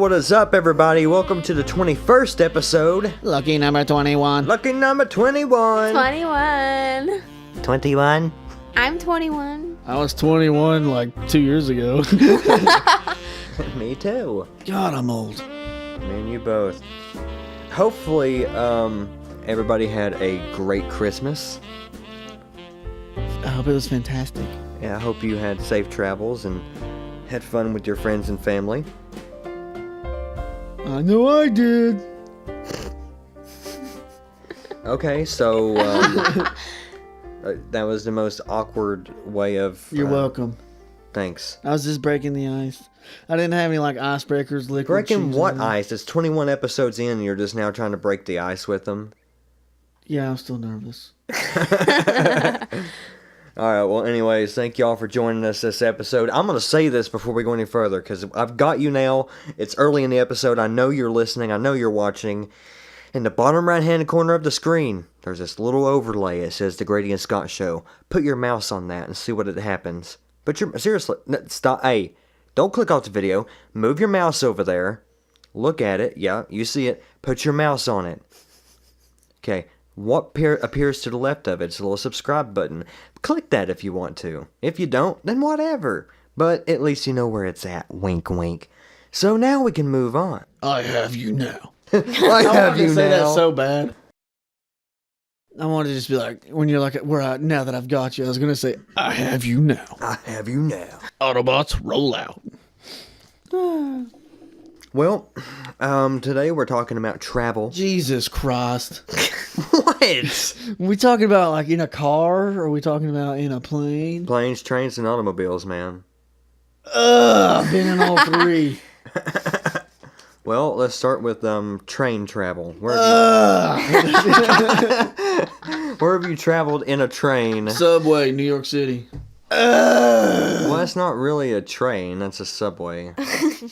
what is up, everybody? Welcome to the 21st episode. Lucky number 21. Lucky number 21. 21. 21? I'm 21. I was 21 like 2 years ago. Me too. God, I'm old. Me and you both. Hopefully, everybody had a great Christmas. I hope it was fantastic. Yeah, I hope you had safe travels and had fun with your friends and family. I know I did. Okay, so that was the most awkward way of... You're welcome. Thanks. I was just breaking the ice. I didn't have any like icebreakers, liquid Breaking cheese what in. ice? It's 21 episodes in and you're just now trying to break the ice with them? Yeah, I'm still nervous. Alright, well anyways, thank y'all for joining us this episode. I'm going to say this before we go any further, because I've got you now. It's early in the episode. I know you're listening. I know you're watching. In the bottom right-hand corner of the screen, there's this little overlay. It says The Grady and Scott Show. Put your mouse on that and see what it happens. Seriously, stop. Hey, don't click off the video. Move your mouse over there. Look at it. Yeah, you see it. Put your mouse on it. Okay. What appears to the left of it? It's a little subscribe button. Click that if you want to. If you don't, then whatever. But at least you know where it's at. Wink, wink. So now we can move on. I have you now. I have you to say that now. so bad. I wanted to just be like, when you're like, now that I've got you, I was going to say, I have you now. I have you now. Autobots, roll out. Well, today we're talking about travel. Jesus Christ. What? We talking about like in a car, or are we talking about in a plane? Planes, trains, and automobiles, man. I've been in all three. Well, let's start with train travel. Where have you traveled in a train? Subway, New York City. Well, that's not really a train. That's a subway.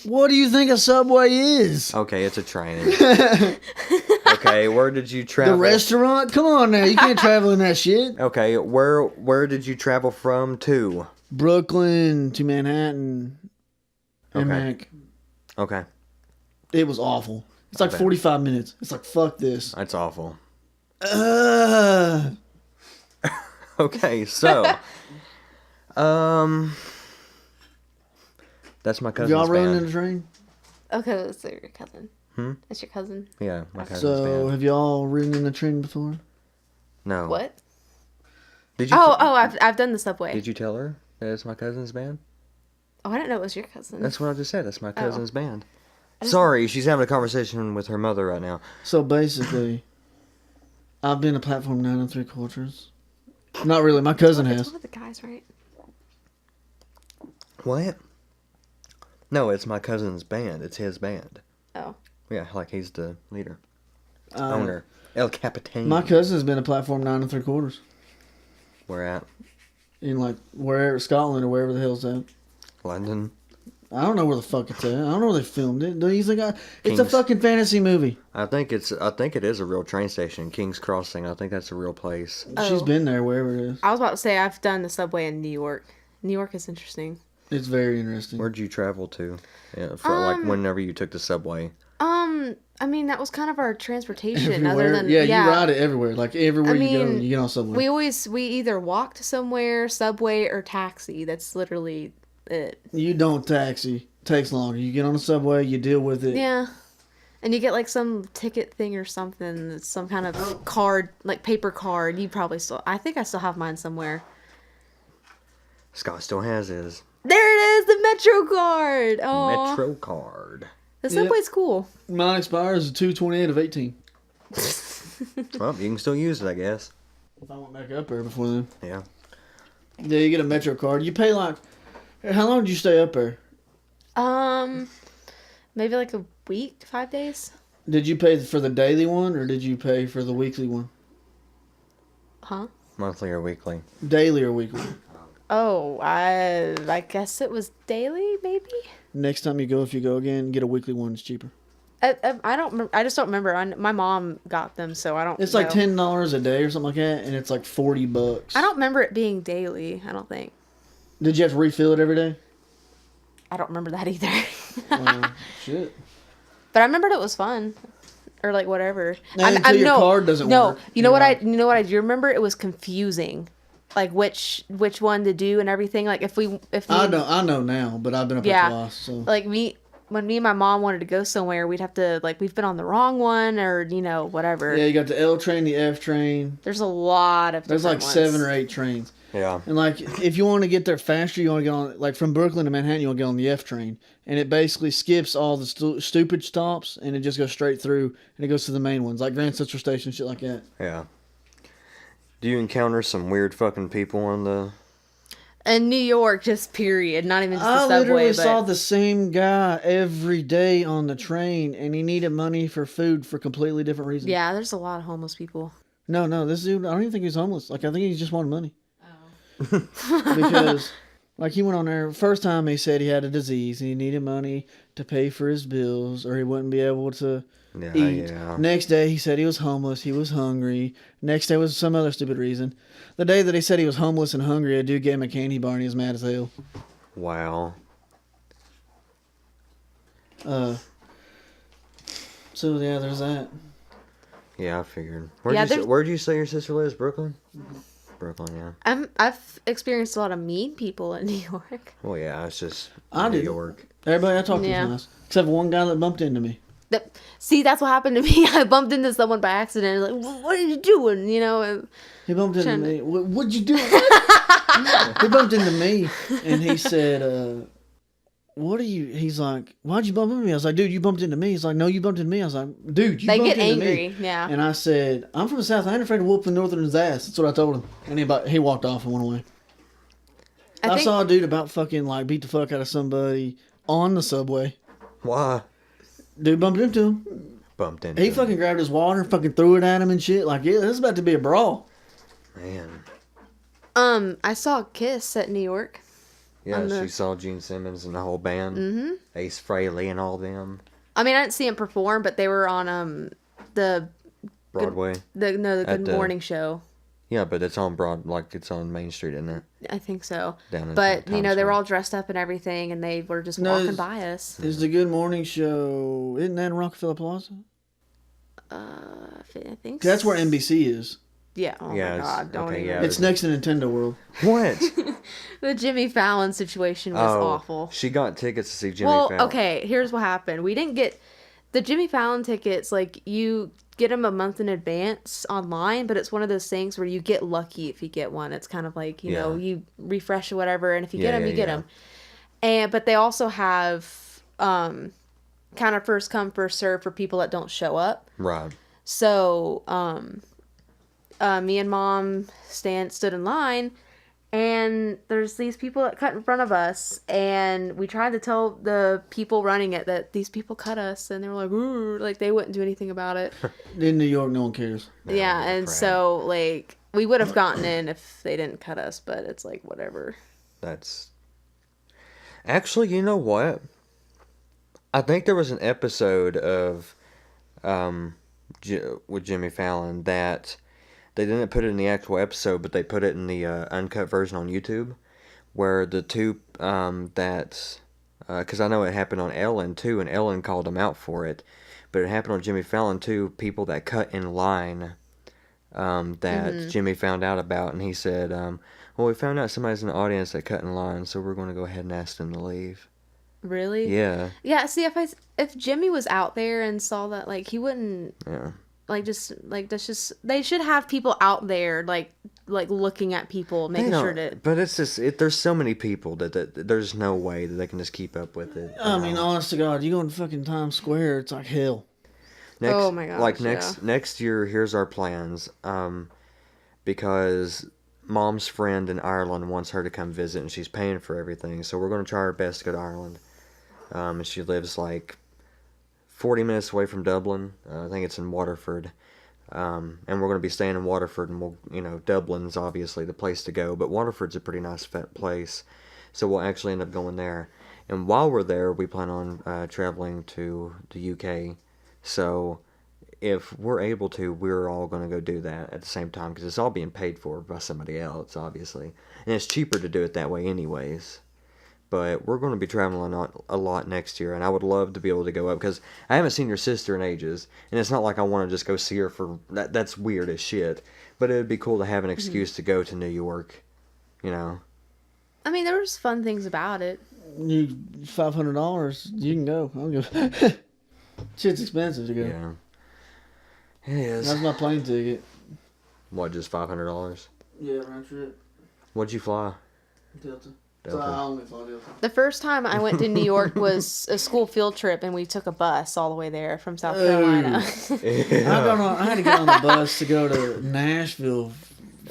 What do you think a subway is? Okay, it's a train. Okay, where did you travel? The restaurant? Come on now, you can't travel in that shit. Okay, where did you travel from to? Brooklyn to Manhattan. And Mac. Okay. It was awful. It's like 45 minutes. It's like, fuck this. That's awful. Okay, so... That's my cousin's Y'all running band. in the train? Okay, that's your cousin. That's your cousin. Yeah, my cousin's So, band. have y'all ridden in the train before? No. What? Did you? I've done the subway. Did you tell her that it's my cousin's band? Oh, I didn't know it was your cousin. That's what I just said. That's my cousin's band. Sorry, she's having a conversation with her mother right now. So, basically, I've been to platform 9 3/4. Not really, my cousin It's has. one of the guys, right? What? No, it's my cousin's band. It's his band. Oh. Yeah, like he's the leader. Owner. El Capitan. My cousin's been to platform 9 3/4. Where at? In like wherever, Scotland or wherever the hell's that. London. I don't know where the fuck it's at. I don't know where they filmed it. Do you think it's Kings. a fucking fantasy movie? I think it is a real train station. King's Crossing. I think that's a real place. She's been there wherever it is. I was about to say I've done the subway in New York. New York is interesting. It's very interesting. Where'd you travel to? Yeah, for like whenever you took the subway. I mean that was kind of our transportation. Everywhere. Other than you ride it everywhere. Like everywhere you go, mean, you get on subway. We either walked somewhere, subway, or taxi. That's literally it. You don't taxi. Takes longer. You get on the subway, you deal with it. Yeah. And you get like some ticket thing or something. It's some kind of card, like paper card. You probably I think I still have mine somewhere. Scott still has his. There it is, the Metro card. Oh, Metro card. the subway's cool. Mine expires 2/28 of 18. Well, you can still use it, I guess. If I went back up there before then. Yeah. Yeah, you get a Metro card. You pay like... How long did you stay up there? Maybe like a week, 5 days. Did you pay for the daily one or did you pay for the weekly one? Huh? Monthly or weekly. Daily or weekly? Oh, I guess it was daily, maybe. Next time you go, if you go again, get a weekly one. It's cheaper. I don't. I just don't remember. My mom got them, so I don't. It's know. like $10 a day or something like that, and it's like $40. I don't remember it being daily. I don't think. Did you have to refill it every day? I don't remember that either. Shit. But I remembered it was fun. Or like whatever. Until your card doesn't work. You know what I do remember? It was confusing. Like which one to do and everything. Like if I know now, but I've been up there twice. So. Like when me and my mom wanted to go somewhere, we'd have to like we've been on the wrong one or whatever. Yeah, you got the L train, the F train. There's a lot of There's like ones. 7 or 8 trains. Yeah. And like if you want to get there faster, you want to get on like from Brooklyn to Manhattan, you want to get on the F train, and it basically skips all the stupid stops and it just goes straight through and it goes to the main ones like Grand Central Station, shit like that. Yeah. Do you encounter some weird fucking people on the? In New York, just period. Not even just the I subway. literally saw the same guy every day on the train, and he needed money for food for completely different reasons. Yeah, there's a lot of homeless people. No, this dude, I don't even think he's homeless. Like, I think he just wanted money. Oh. Because, like, he went on there, first time he said he had a disease, and he needed money to pay for his bills, or he wouldn't be able to eat. Yeah. Next day, he said he was homeless, he was hungry. Next day was some other stupid reason. The day that he said he was homeless and hungry, a dude gave him a candy bar, and he was mad as hell. Wow. So, yeah, there's that. Yeah, I figured. Yeah, Where'd you say your sister lives? Brooklyn? Brooklyn, yeah. I've experienced a lot of mean people in New York. Well, yeah, it's just I New did. York. Everybody I talked to Yeah. was nice. Except for one guy that bumped into me. See, that's what happened to me. I bumped into someone by accident. Like, what are you doing? And He bumped into me. What'd you do? He bumped into me, and he said, what are you... He's like, why'd you bump into me? I was like, dude, you bumped into me. He's like, no, you bumped into me. I was like, dude, you they bumped get into angry. me. Yeah. And I said, I'm from the South. I ain't afraid to whoop the Northern's ass. That's what I told him. And he walked off and went away. I saw a dude about fucking, like, beat the fuck out of somebody on the subway. Why? Dude bumped into him. Bumped into He him. fucking grabbed his water and fucking threw it at him and shit. Like, yeah, this is about to be a brawl. Man. I saw Kiss at New York. Yeah, she saw Gene Simmons and the whole band. Mm-hmm. Ace Frehley and all them. I mean, I didn't see him perform, but they were on the Broadway. the Good Morning Show. Yeah, but it's on it's on Main Street, isn't it? I think so. Down in But Times they were Square. all dressed up and everything, and they were just walking by us. Is the Good Morning Show, isn't that in Rockefeller Plaza? I think That's where NBC is. Yeah. Oh Yeah, my it's- God! Don't okay, even. yeah. It's next to Nintendo World. What? The Jimmy Fallon situation was awful. She got tickets to see Jimmy Well, Fallon. okay. Here's what happened. We didn't get the Jimmy Fallon tickets. Like you get them a month in advance online, but it's one of those things where you get lucky if you get one. It's kind of like you know you refresh or whatever, and if you get them, you get them. But they also have kind of first come first serve for people that don't show up. Right. So me and Mom stood in line, and there's these people that cut in front of us, and we tried to tell the people running it that these people cut us, and they were like, ooh, like they wouldn't do anything about it. In New York, no one cares. Yeah, and crap. so like we would have gotten in if they didn't cut us, but it's like whatever. That's... Actually, you know what? I think there was an episode of with Jimmy Fallon that they didn't put it in the actual episode, but they put it in the uncut version on YouTube, where the two because I know it happened on Ellen too, and Ellen called them out for it, but it happened on Jimmy Fallon too. People that cut in line that Jimmy found out about, and he said, well, we found out somebody's in the audience that cut in line, so we're going to go ahead and ask them to leave. Really? Yeah. Yeah. See, if Jimmy was out there and saw that, like he wouldn't. Yeah. That's just they should have people out there like looking at people, making sure that. But it's just there's so many people that there's no way that they can just keep up with it. I mean, honest to God, you go to fucking Times Square, it's like hell. Next, Oh my gosh, Like yeah. next year, here's our plans. Because Mom's friend in Ireland wants her to come visit, and she's paying for everything. So we're going to try our best to go to Ireland. And she lives like 40 minutes away from Dublin. I think it's in Waterford. And we're going to be staying in Waterford, and Dublin's obviously the place to go, but Waterford's a pretty nice place, so we'll actually end up going there. And while we're there, we plan on traveling to the UK, so if we're able to, we're all going to go do that at the same time, because it's all being paid for by somebody else, obviously, and it's cheaper to do it that way anyways. But we're going to be traveling a lot next year, and I would love to be able to go up because I haven't seen your sister in ages, and it's not like I want to just go see her for that. That's weird as shit. But it would be cool to have an excuse to go to New York, you know. I mean, there was fun things about it. You $500, you can go. I'll go. Shit's expensive to go. Yeah, it is. That's my plane ticket. What, just $500? Yeah, round trip. What'd you fly? Delta. Delta. So I only fly Delta. The first time I went to New York was a school field trip, and we took a bus all the way there from South Carolina. I had to get on the bus to go to Nashville.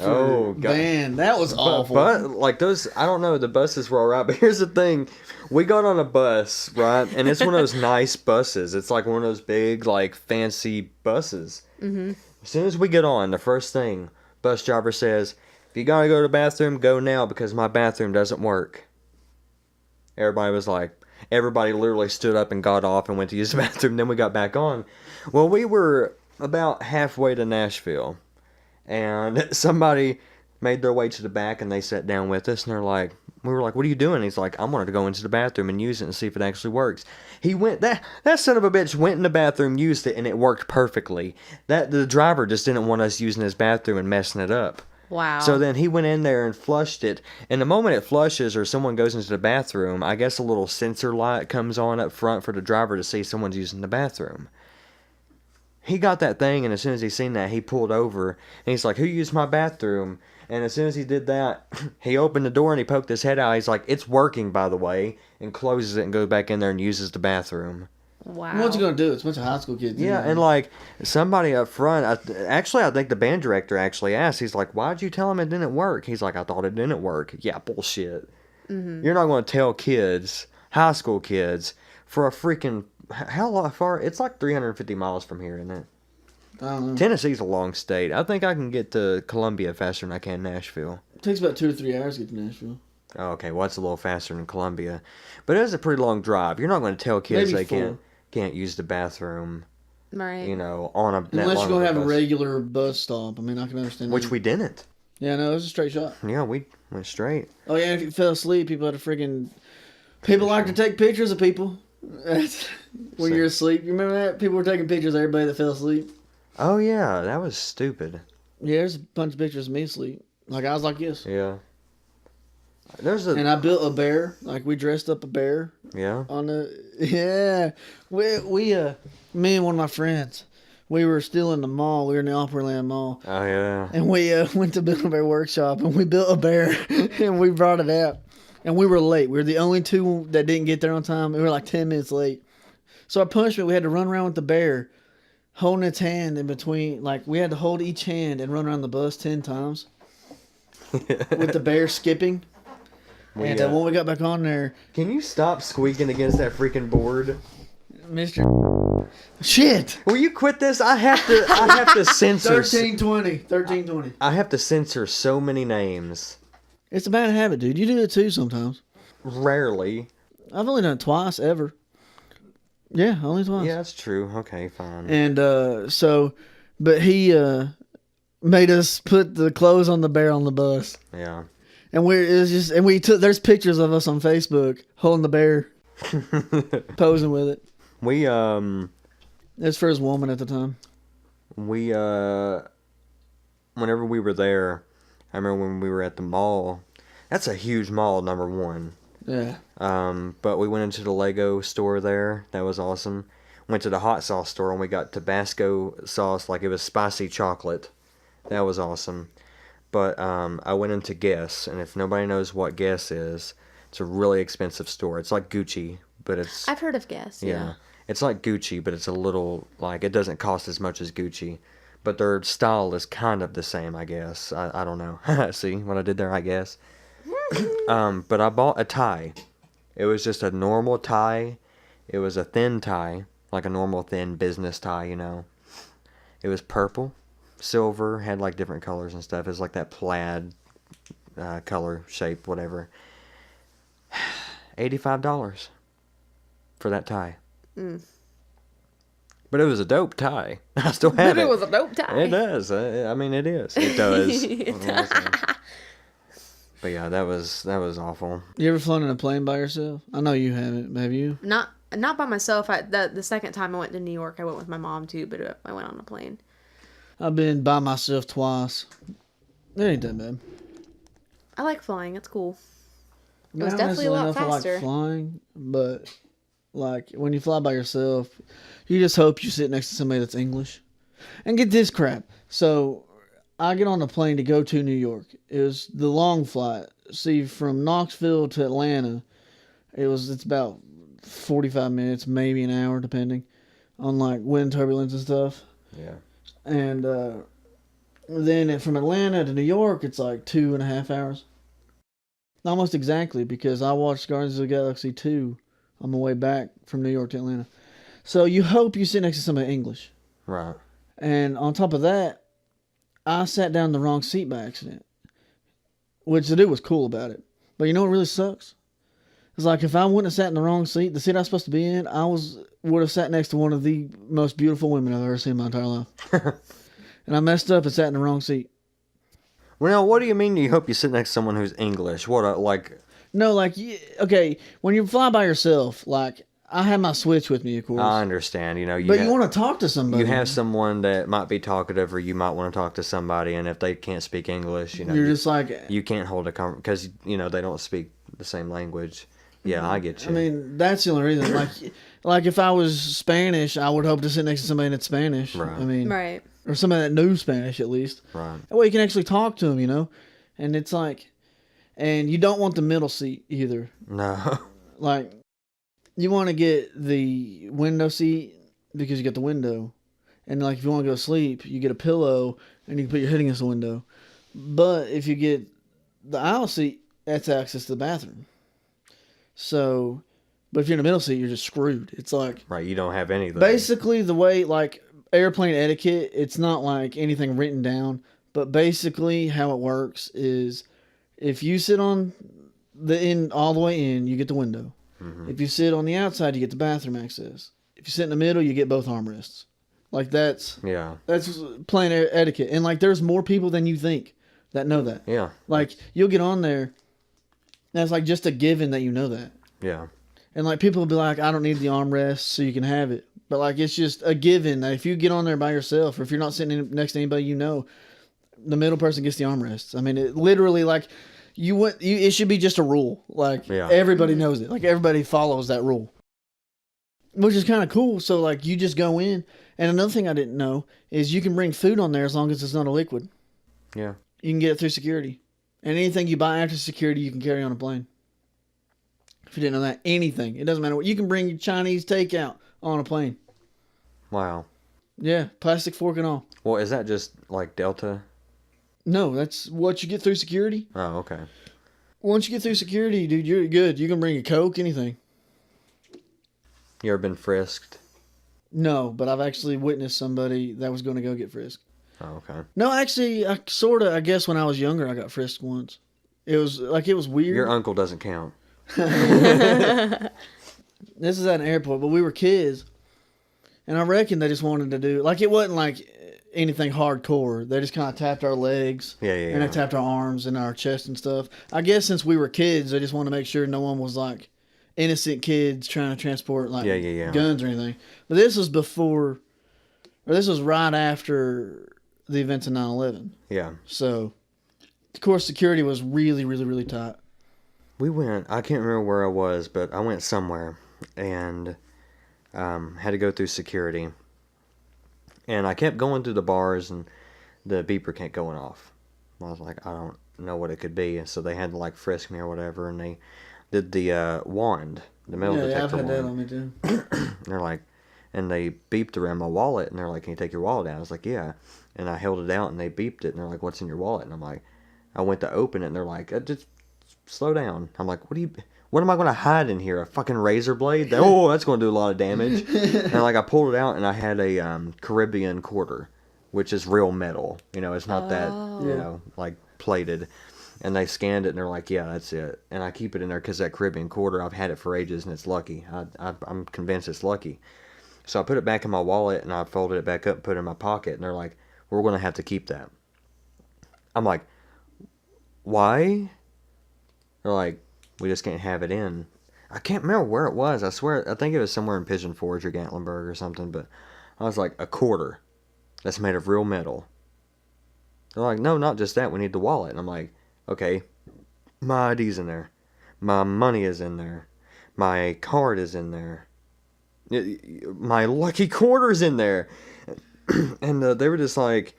Oh, God. Man, that was awful. But like those, I don't know, the buses were alright, but here's the thing. We got on a bus, right? And it's one of those nice buses. It's like one of those big, like, fancy buses. Mm-hmm. As soon as we get on, the first thing, bus driver says, if you gotta go to the bathroom, go now because my bathroom doesn't work. Everybody was like, everybody literally stood up and got off and went to use the bathroom. Then we got back on. Well, we were about halfway to Nashville. And somebody made their way to the back and they sat down with us. And they're like, we were like, what are you doing? He's like, I wanted to go into the bathroom and use it and see if it actually works. He went, that son of a bitch went in the bathroom, used it, and it worked perfectly. The driver just didn't want us using his bathroom and messing it up. Wow. So then he went in there and flushed it. And the moment it flushes or someone goes into the bathroom, I guess a little sensor light comes on up front for the driver to see someone's using the bathroom. He got that thing, and as soon as he seen that, he pulled over. And he's like, who used my bathroom? And as soon as he did that, he opened the door and he poked his head out. He's like, it's working, by the way. And closes it and goes back in there and uses the bathroom. Wow. What's he going to do? It's a bunch of high school kids. Yeah, and like somebody up front, I think the band director actually asked, he's like, why'd you tell him it didn't work? He's like, I thought it didn't work. Yeah, bullshit. Mm-hmm. You're not going to tell kids, high school kids, for a freaking, how far? It's like 350 miles from here, isn't it? I don't know. Tennessee's a long state. I think I can get to Columbia faster than I can Nashville. It takes about 2 to 3 hours to get to Nashville. Oh, okay, well, it's a little faster than Columbia. But it is a pretty long drive. You're not going to tell kids Maybe they 4. can't use the bathroom, Right. you know, on a... Unless you're going to have a bus. regular bus stop. I mean, I can understand Which that. we didn't. Yeah, no, it was a straight shot. Yeah, we went straight. Oh, yeah, if you fell asleep, people had to freaking... People like to take pictures of people. When you're asleep. You remember that? People were taking pictures of everybody that fell asleep. Oh, yeah, that was stupid. Yeah, there's a bunch of pictures of me asleep. Like, I was like this. Yeah. And I built a bear. Like, we dressed up a bear. Yeah. On the... Yeah. We me and one of my friends, we were still in the mall. We were in the Opryland Mall. Oh, yeah. And we went to Build-A-Bear Workshop, and we built a bear, and we brought it out. And we were late. We were the only two that didn't get there on time. We were like 10 minutes late. So our punishment, we had to run around with the bear, holding its hand in between. Like, we had to hold each hand and run around the bus 10 times with the bear skipping. And when we got back on there... Can you stop squeaking against that freaking board? Mr. Shit! Will you quit this? I have to censor... 1320. I have to censor so many names. It's a bad habit, dude. You do it too sometimes. Rarely. I've only done it twice, ever. Yeah, only twice. Yeah, that's true. Okay, fine. And but he made us put the clothes on the bear on the bus. Yeah. And there's pictures of us on Facebook holding the bear, posing with it. It's for his woman at the time. Whenever we were there, I remember when we were at the mall. That's a huge mall, number one. Yeah. But we went into the Lego store there. That was awesome. Went to the hot sauce store and we got Tabasco sauce, like it was spicy chocolate. That was awesome. But I went into Guess, and if nobody knows what Guess is, it's a really expensive store. It's like Gucci, but it's... I've heard of Guess, yeah. It's like Gucci, but it's a little, like, it doesn't cost as much as Gucci. But their style is kind of the same, I guess. I don't know. See what I did there, I guess. But I bought a tie. It was just a normal tie. It was a thin tie, like a normal thin business tie, you know. It was purple, silver, had like different colors and stuff. It was like that plaid color, shape, whatever. $85 for that tie. Mm. But it was a dope tie. I still have it. It was a dope tie. It does. I mean, it is. It does. But yeah, that was awful. You ever flown in a plane by yourself? I know you haven't. Have you? Not by myself. The second time I went to New York, I went with my mom too, but I went on a plane. I've been by myself twice. It ain't that bad. I like flying. It's cool. It I was don't definitely a lot necessarily know if I faster. like flying, but like when you fly by yourself, you just hope you sit next to somebody that's English. And get this crap. So I get on a plane to go to New York. It was the long flight. See, from Knoxville to Atlanta, it's about 45 minutes, maybe an hour, depending on like wind turbulence and stuff. Yeah. And then from Atlanta to New York, it's like 2.5 hours. Almost exactly, because I watched Guardians of the Galaxy 2 on my way back from New York to Atlanta. So you hope you sit next to somebody English. Right. And on top of that, I sat down in the wrong seat by accident. Which the dude was cool about it. But you know what really sucks? It's like if I wouldn't have sat in the wrong seat, the seat I was supposed to be in, would have sat next to one of the most beautiful women I've ever seen in my entire life. And I messed up and sat in the wrong seat. Well, now, what do you mean you hope you sit next to someone who's English? What, like... No, like, okay, when you fly by yourself, like, I have my Switch with me, of course. I understand, you know. You want to talk to somebody. You have someone that might be talkative, or you might want to talk to somebody, and if they can't speak English, you know... You're just like... You can't hold a conversation, because, you know, they don't speak the same language. Yeah, I get you. I mean, that's the only reason. Like if I was Spanish, I would hope to sit next to somebody that's Spanish. Right. I mean... Right. Or somebody that knew Spanish, at least. Right. That way you can actually talk to them, you know? And it's like... And you don't want the middle seat, either. No. Like, you want to get the window seat because you get the window. And, like, if you want to go to sleep, you get a pillow and you can put your head against the window. But if you get the aisle seat, that's access to the bathroom. So, but if you're in the middle seat, you're just screwed. It's like... Right, you don't have anything. Basically, the way, like, airplane etiquette, it's not like anything written down. But basically, how it works is... If you sit on the end all the way in, you get the window. Mm-hmm. If you sit on the outside, you get the bathroom access. If you sit in the middle, you get both armrests. Like that's plane etiquette. And like there's more people than you think that know that. Yeah. Like you'll get on there, and it's like just a given that you know that. Yeah. And like people will be like, I don't need the armrest, so you can have it. But like it's just a given that if you get on there by yourself, or if you're not sitting next to anybody you know, the middle person gets the armrests. I mean, it literally like it should be just a rule. Like everybody knows it. Like everybody follows that rule, which is kind of cool. So like you just go in, and another thing I didn't know is you can bring food on there as long as it's not a liquid. Yeah, you can get it through security, and anything you buy after security you can carry on a plane. If you didn't know that, anything, it doesn't matter what, you can bring Chinese takeout on a plane. Wow. Yeah, plastic fork and all. Well, is that just like Delta? No, that's what you get through security. Oh, okay. Once you get through security, dude, you're good. You can bring a Coke, anything. You ever been frisked? No, but I've actually witnessed somebody that was going to go get frisked. Oh, okay. No, actually, I guess when I was younger, I got frisked once. It was weird. Your uncle doesn't count. This is at an airport, but we were kids. And I reckon they just wanted to do, like, it wasn't like anything hardcore. They just kind of tapped our legs. And they tapped our arms and our chest and stuff. I guess since we were kids, they just wanted to make sure no one was like innocent kids trying to transport like guns or anything. But this was this was right after the events of 9/11. Yeah. So, of course, security was really, really, really tight. We went, I can't remember where I was, but I went somewhere and had to go through security. And I kept going through the bars and the beeper kept going off. I was like, I don't know what it could be. And so they had to like frisk me or whatever. And they did the wand, the metal detector wand. Yeah, I've had that on me too. They're like, and they beeped around my wallet. And they're like, can you take your wallet out? I was like, yeah. And I held it out and they beeped it. And they're like, what's in your wallet? And I'm like, I went to open it and they're like, just slow down. I'm like, what am I going to hide in here? A fucking razor blade? Oh, that's going to do a lot of damage. And like I pulled it out and I had a Caribbean quarter, which is real metal. You know, it's not that, you know, like plated. And they scanned it and they're like, yeah, that's it. And I keep it in there because that Caribbean quarter, I've had it for ages and it's lucky. I'm convinced it's lucky. So I put it back in my wallet and I folded it back up and put it in my pocket. And they're like, we're going to have to keep that. I'm like, why? They're like, we just can't have it in. I can't remember where it was. I swear, I think it was somewhere in Pigeon Forge or Gatlinburg or something. But I was like, a quarter that's made of real metal. They're like, no, not just that. We need the wallet. And I'm like, okay, my ID's in there. My money is in there. My card is in there. My lucky quarter's in there. And they were just like,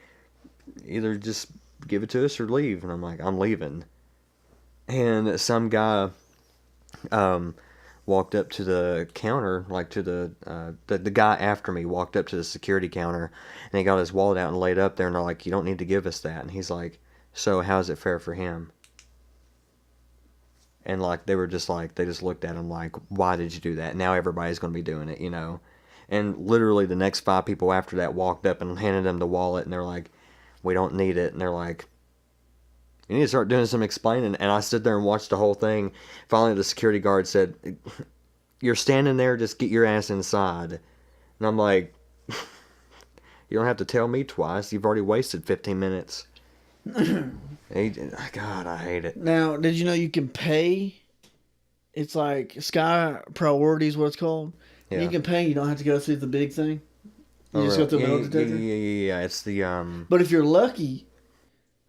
either just give it to us or leave. And I'm like, I'm leaving. And some guy walked up to the counter, like to the guy after me walked up to the security counter, and he got his wallet out and laid up there, and they're like, you don't need to give us that. And he's like, so how's it fair for him? And like they were just like, they just looked at him like, why did you do that? Now everybody's going to be doing it, you know. And literally the next 5 people after that walked up and handed him the wallet, and they're like, we don't need it. And they're like, you need to start doing some explaining. And I stood there and watched the whole thing. Finally, the security guard said, you're standing there, just get your ass inside. And I'm like, you don't have to tell me twice. You've already wasted 15 minutes. God, I hate it. Now, did you know you can pay? It's like Sky Priority is what it's called. Yeah. You can pay. You don't have to go through the big thing. You just go through a metal detector. Yeah. It's the But if you're lucky,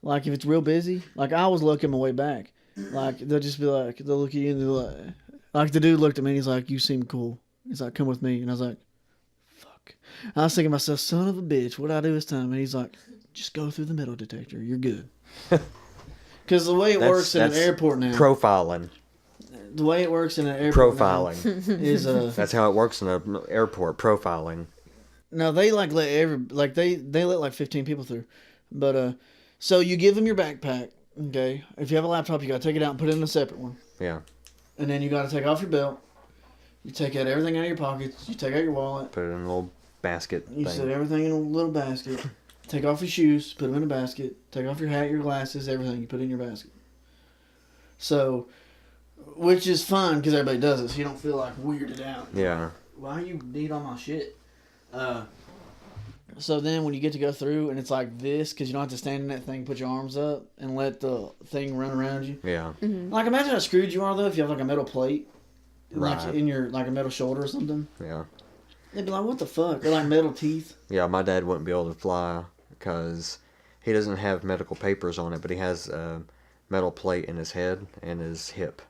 like if it's real busy, like I was lucky on my way back. Like they'll just be like, they'll look at you and they're like the dude looked at me and he's like, you seem cool. He's like, come with me. And I was like, fuck. I was thinking to myself, son of a bitch, what'd I do this time? And he's like, just go through the metal detector. You're good. Because the way it works in an airport now. Profiling. The way it works in an airport Profiling. Is That's how it works in an airport. Profiling. No, they like let they let like 15 people through. But so you give them your backpack, okay? If you have a laptop, you got to take it out and put it in a separate one. Yeah. And then you got to take off your belt. You take out everything out of your pockets. You take out your wallet. Put it in a little basket You thing. set everything in a little basket. Take off your shoes, put them in a basket. Take off your hat, your glasses, everything. You put it in your basket. So, which is fine because everybody does it, so you don't feel like weirded out. Yeah. Why you need all my shit? So then when you get to go through and it's like this, because you don't have to stand in that thing, put your arms up and let the thing run around you. Yeah. Mm-hmm. Like imagine how screwed you are though if you have like a metal plate, Right. like in your like a metal shoulder or something. Yeah. They'd be like, what the fuck? They're like metal teeth. Yeah, my dad wouldn't be able to fly because he doesn't have medical papers on it, but he has a metal plate in his head and his hip.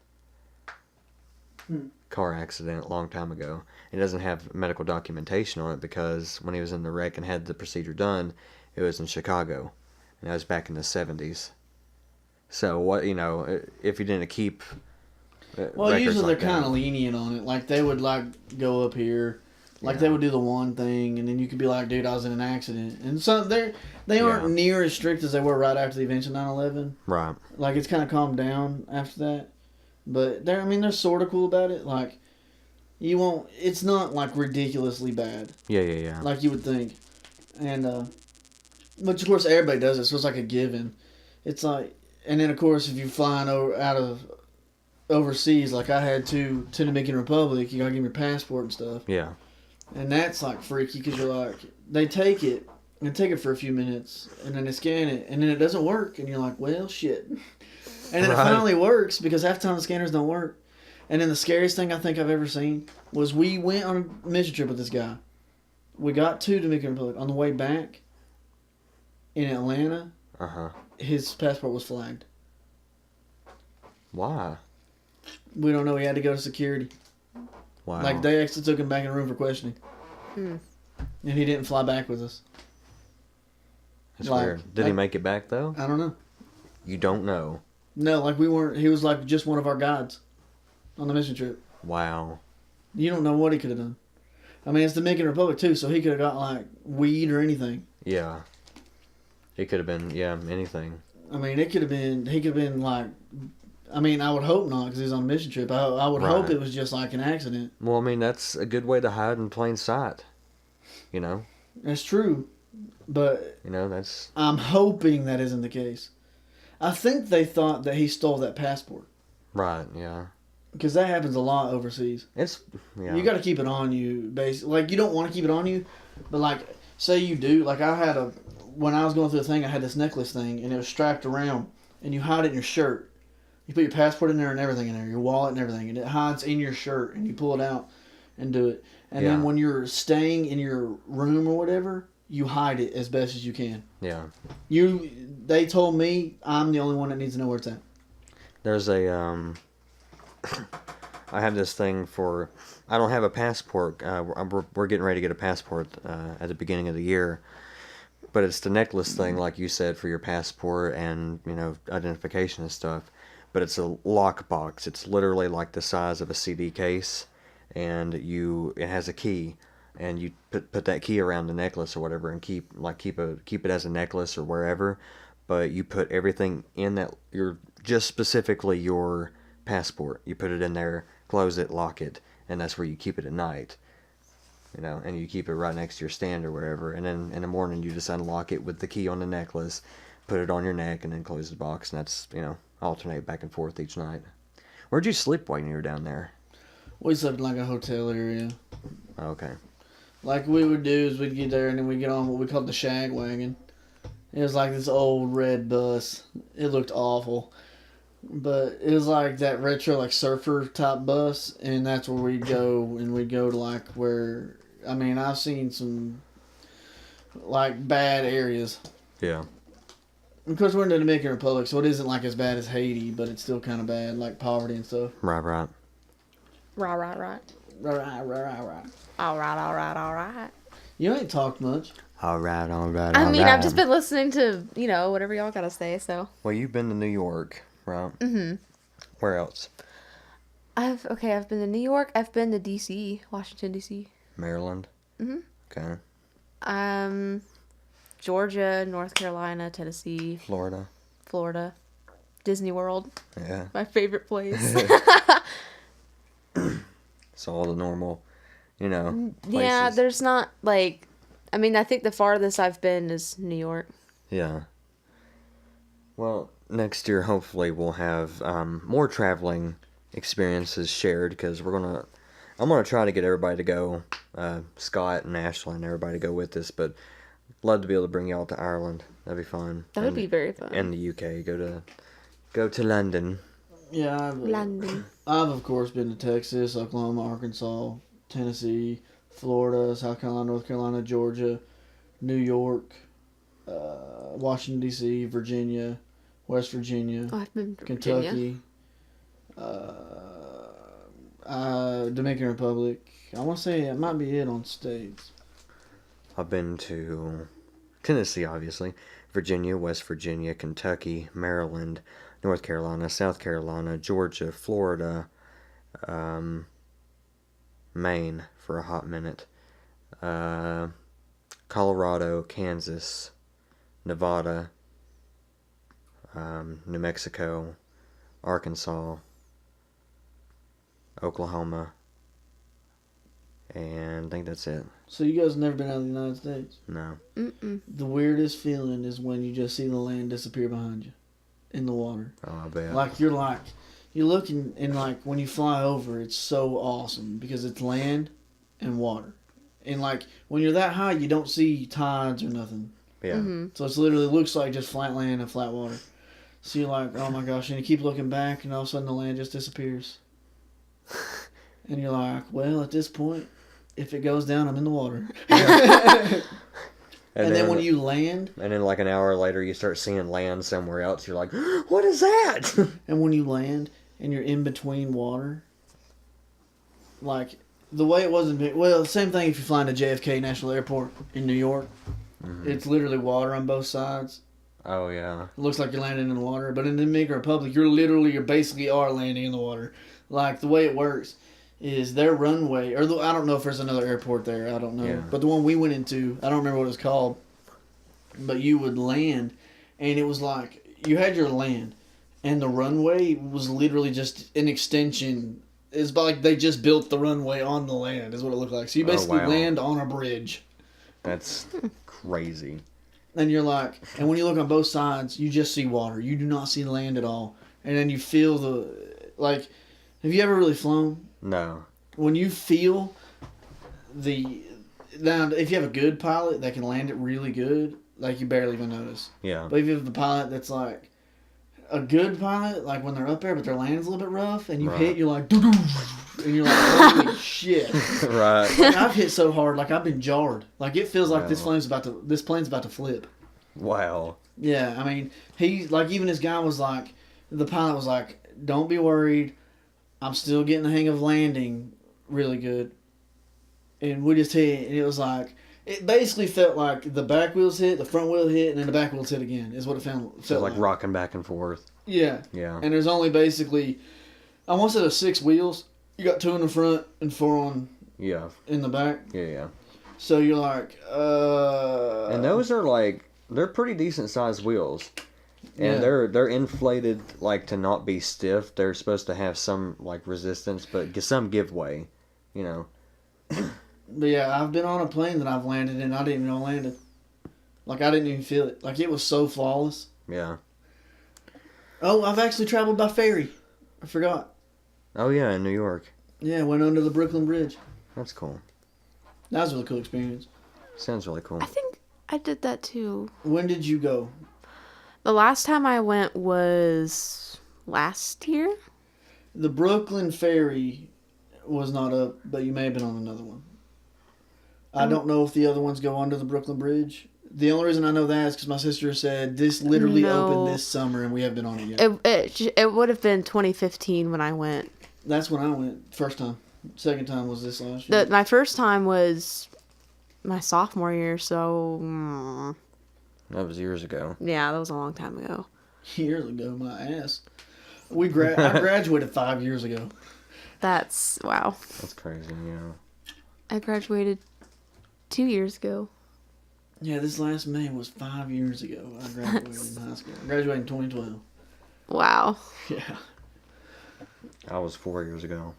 Car accident a long time ago. He doesn't have medical documentation on it because when he was in the wreck and had the procedure done, it was in Chicago, and that was back in the 70s. So what, you know, if you didn't keep Well, usually they're like kind that. of lenient on it. Like they would like go up here, like they would do the one thing, and then you could be like, "Dude, I was in an accident." And so they aren't near as strict as they were right after the events of 9/11. Right. Like it's kind of calmed down after that, but they're sort of cool about it. Like you won't. It's not like ridiculously bad. Yeah. Like you would think, and but of course everybody does it, so it's like a given. It's like, and then of course if you're flying out of overseas, like I had to the Dominican Republic, you gotta give me your passport and stuff. Yeah. And that's like freaky because you're like, they take it for a few minutes and then they scan it and then it doesn't work and you're like, well, shit. And then it finally works because half the time the scanners don't work. And then the scariest thing I think I've ever seen was we went on a mission trip with this guy. We got to Dominican Republic. On the way back in Atlanta, his passport was flagged. Why? We don't know. He had to go to security. Wow. Like, they actually took him back in the room for questioning. And he didn't fly back with us. That's like, weird. Did he make it back, though? I don't know. You don't know. No, like, we weren't... He was, like, just one of our guides on the mission trip. Wow. You don't know what he could have done. I mean, it's the Dominican Republic, too, so he could have got, like, weed or anything. Yeah. It could have been, anything. I mean, it could have been... He could have been, like... I mean, I would hope not, because he's on a mission trip. I would hope it was just, like, an accident. Well, I mean, that's a good way to hide in plain sight. You know? That's true. But... You know, that's... I'm hoping that isn't the case. I think they thought that he stole that passport. Right, yeah. Because that happens a lot overseas. It's... Yeah. You got to keep it on you, basically. Like, you don't want to keep it on you, but, like, say you do. Like, I had when I was going through the thing, I had this necklace thing, and it was strapped around, and you hide it in your shirt. You put your passport in there and everything in there, your wallet and everything, and it hides in your shirt, and you pull it out and do it. And then when you're staying in your room or whatever, you hide it as best as you can. Yeah. They told me I'm the only one that needs to know where it's at. There's a I have this thing for. I don't have a passport. We're getting ready to get a passport at the beginning of the year, but it's the necklace thing, like you said, for your passport and identification and stuff. But it's a lock box. It's literally like the size of a CD case, and it has a key, and you put that key around the necklace or whatever, and keep it as a necklace or wherever. But you put everything in that. Just specifically your passport. You put it in there, close it, lock it, and that's where you keep it at night. And you keep it right next to your stand or wherever. And then in the morning you just unlock it with the key on the necklace, put it on your neck, and then close the box. And that's alternate back and forth each night. Where'd you sleep while you were down there? We slept in like a hotel area. Okay. Like we would do is we'd get there and then we'd get on what we called the shag wagon. It was like this old red bus. It looked awful. But it was like that retro, like surfer type bus, and that's where we'd go, and we'd go to like where, I mean, I've seen some like bad areas. Yeah. Of course, we're in the Dominican Republic, so it isn't like as bad as Haiti, but it's still kind of bad, like poverty and stuff. Right. Right. Right. All right. You ain't talked much. All right. I mean, I've just been listening to, whatever y'all gotta say, so. Well, you've been to New York, right? Mm-hmm. Where else? I've been to New York. I've been to D.C., Washington, D.C. Maryland? Mm-hmm. Okay. Georgia, North Carolina, Tennessee. Florida. Disney World. Yeah. My favorite place. So all the normal, places. Yeah, there's not, I think the farthest I've been is New York. Yeah. Well, next year, hopefully, we'll have more traveling experiences shared, because I'm going to try to get everybody to go, Scott and Ashlyn and everybody to go with us, but love to be able to bring y'all to Ireland. That'd be fun. That would be very fun. And the UK, go to London. Yeah, London. I've of course been to Texas, Oklahoma, Arkansas, Tennessee, Florida, South Carolina, North Carolina, Georgia, New York, Washington D.C., Virginia, West Virginia, I've been to Kentucky, Dominican Republic. I want to say it might be it on states. I've been to Tennessee, obviously, Virginia, West Virginia, Kentucky, Maryland, North Carolina, South Carolina, Georgia, Florida, Maine for a hot minute, Colorado, Kansas, Nevada, New Mexico, Arkansas, Oklahoma, and I think that's it. So you guys have never been out of the United States? No. Mm-mm. The weirdest feeling is when you just see the land disappear behind you in the water. Oh, I bet. You're looking, and like when you fly over, it's so awesome because it's land and water. And like when you're that high, you don't see tides or nothing. Yeah. Mm-hmm. So it looks like just flat land and flat water. So you're like, oh my gosh, and you keep looking back, and all of a sudden the land just disappears. And you're like, well, at this point, if it goes down, I'm in the water. And then when you land... And then like an hour later, you start seeing land somewhere else. You're like, what is that? And when you land and you're in between water, like the way it wasn't... Well, same thing if you fly into JFK National Airport in New York. Mm-hmm. It's literally water on both sides. Oh, yeah. It looks like you're landing in the water. But in the Dominican Republic, you basically are landing in the water. Like the way it works is their runway, or I don't know if there's another airport there, I don't know. Yeah. But the one we went into, I don't remember what it was called, but you would land, and it was like, you had your land, and the runway was literally just an extension. It's like they just built the runway on the land, is what it looked like. So you basically land on a bridge. That's crazy. And you're like, and when you look on both sides, you just see water. You do not see land at all. And then you feel have you ever really flown? No. When you feel now, if you have a good pilot that can land it really good, like you barely even notice. Yeah. But if you have the pilot that's like, a good pilot, like when they're up there, but their landing's a little bit rough, and you hit, you're like, doo-doo, and you're like, holy shit. Right. Like, I've hit so hard, like I've been jarred. Like it feels like this plane's about to flip. Wow. Yeah, I mean, even his guy was like, the pilot was like, don't be worried, I'm still getting the hang of landing really good. And we just hit, and it was like, it basically felt like the back wheels hit, the front wheel hit, and then the back wheels hit again, is what it felt like. Rocking back and forth. Yeah. Yeah. And there's only basically, I want to say there's 6 wheels. You got 2 in the front and 4 in the back. Yeah. So you're like, And those are like, they're pretty decent sized wheels. And they're inflated like to not be stiff. They're supposed to have some like resistance, but some give way, you know. But yeah, I've been on a plane that I've landed in. I didn't even know I landed. Like I didn't even feel it. Like it was so flawless. Yeah. Oh, I've actually traveled by ferry. I forgot. Oh yeah, in New York. Yeah, went under the Brooklyn Bridge. That's cool. That was a really cool experience. Sounds really cool. I think I did that too. When did you go? The last time I went was last year. The Brooklyn ferry was not up, but you may have been on another one. I don't know if the other ones go under the Brooklyn Bridge. The only reason I know that is because my sister said this literally opened this summer and we haven't been on it yet. It would have been 2015 when I went. That's when I went first time. Second time was this last year. My first time was my sophomore year, so That was years ago. yeah, that was a long time ago. Years ago, my ass. I graduated 5 years ago. That's wow. That's crazy, yeah. I graduated 2 years ago. Yeah, this last May was 5 years ago. I graduated in high school. I graduated in 2012. Wow. Yeah. I was 4 years ago.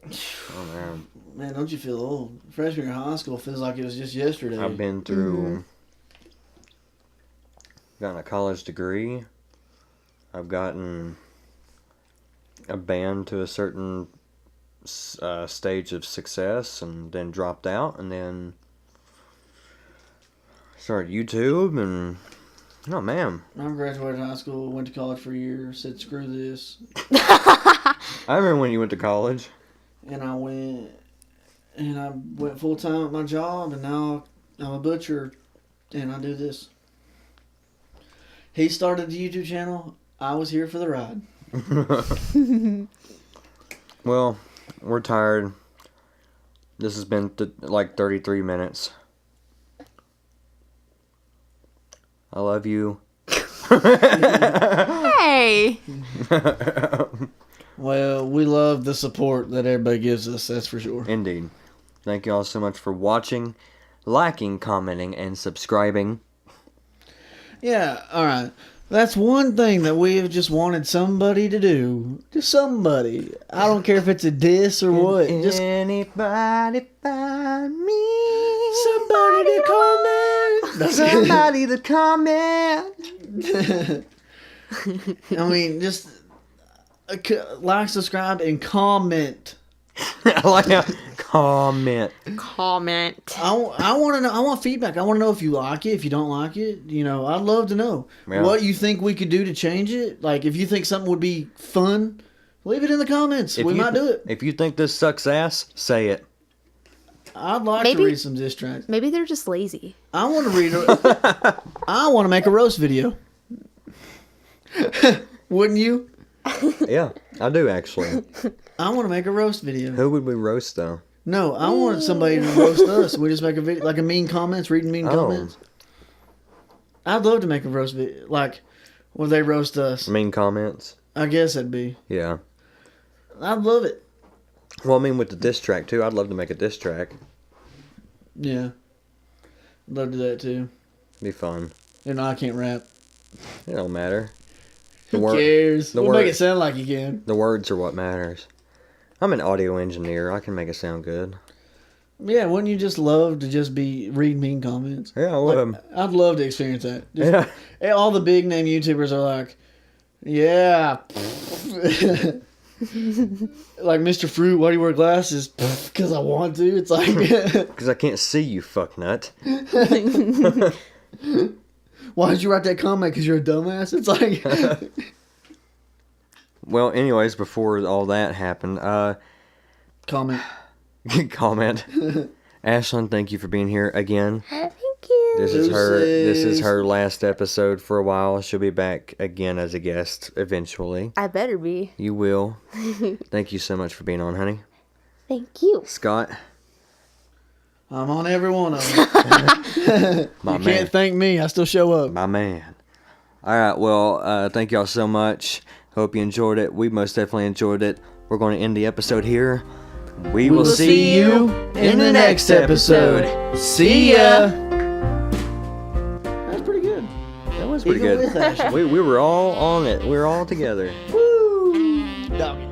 Oh man. Man, don't you feel old? Freshman year of high school feels like it was just yesterday. I've been through gotten a college degree. I've gotten a band to a certain stage of success and then dropped out and then started YouTube and oh man. I graduated high school, went to college for a year, said screw this. I remember when you went to college. And I went full time at my job, and now I'm a butcher, and I do this. He started the YouTube channel. I was here for the ride. Well, we're tired. This has been like 33 minutes. I love you. Hey. Well, we love the support that everybody gives us, that's for sure. Indeed. Thank you all so much for watching, liking, commenting, and subscribing. Yeah, alright. That's one thing that we have just wanted somebody to do. Just somebody. I don't care if it's a diss or what. Just anybody find me? somebody to comment. Somebody to comment. I mean, just like, subscribe, and comment. I like that. Comment. Comment. I want to know. I want feedback. I want to know if you like it, if you don't like it. You know, I'd love to know what you think we could do to change it. Like, if you think something would be fun, leave it in the comments. We might do it. If you think this sucks ass, say it. I'd like to read some diss tracks. Maybe they're just lazy. I want to read. I want to make a roast video. Wouldn't you? Yeah, I do actually. I want to make a roast video. Who would we roast though? No, I wanted somebody to roast us. We just make a video, like a mean comments, reading mean comments. I'd love to make a roast video, like where they roast us. Mean comments? I guess that'd be. Yeah. I'd love it. Well, I mean, with the diss track too, I'd love to make a diss track. Yeah. Love to do that too. Be fun. You know, I can't rap. It don't matter. Who cares? We'll make it sound like you can. The words are what matters. I'm an audio engineer. I can make it sound good. Yeah, wouldn't you just love to just be read mean comments? Yeah, I would. Like, I'd love to experience that. Just, all the big name YouTubers are like, yeah. Like Mr. Fruit, why do you wear glasses? Because I want to. It's like... Because I can't see you, fucknut. why'd you write that comment? Because you're a dumbass? It's like... Well, anyways, before all that happened, Comment. comment. Ashlyn, thank you for being here again. Thank you. This is her last episode for a while. She'll be back again as a guest eventually. I better be. You will. Thank you so much for being on, honey. Thank you. Scott. I'm on every one of them. You can't thank me. I still show up. My man. All right. Well, thank y'all so much. Hope you enjoyed it. We most definitely enjoyed it. We're going to end the episode here. We will see you in the next episode. See ya. That's pretty good. That was pretty Even good. with Ashlyn. We were all on it. We were all together. Woo! Doggy.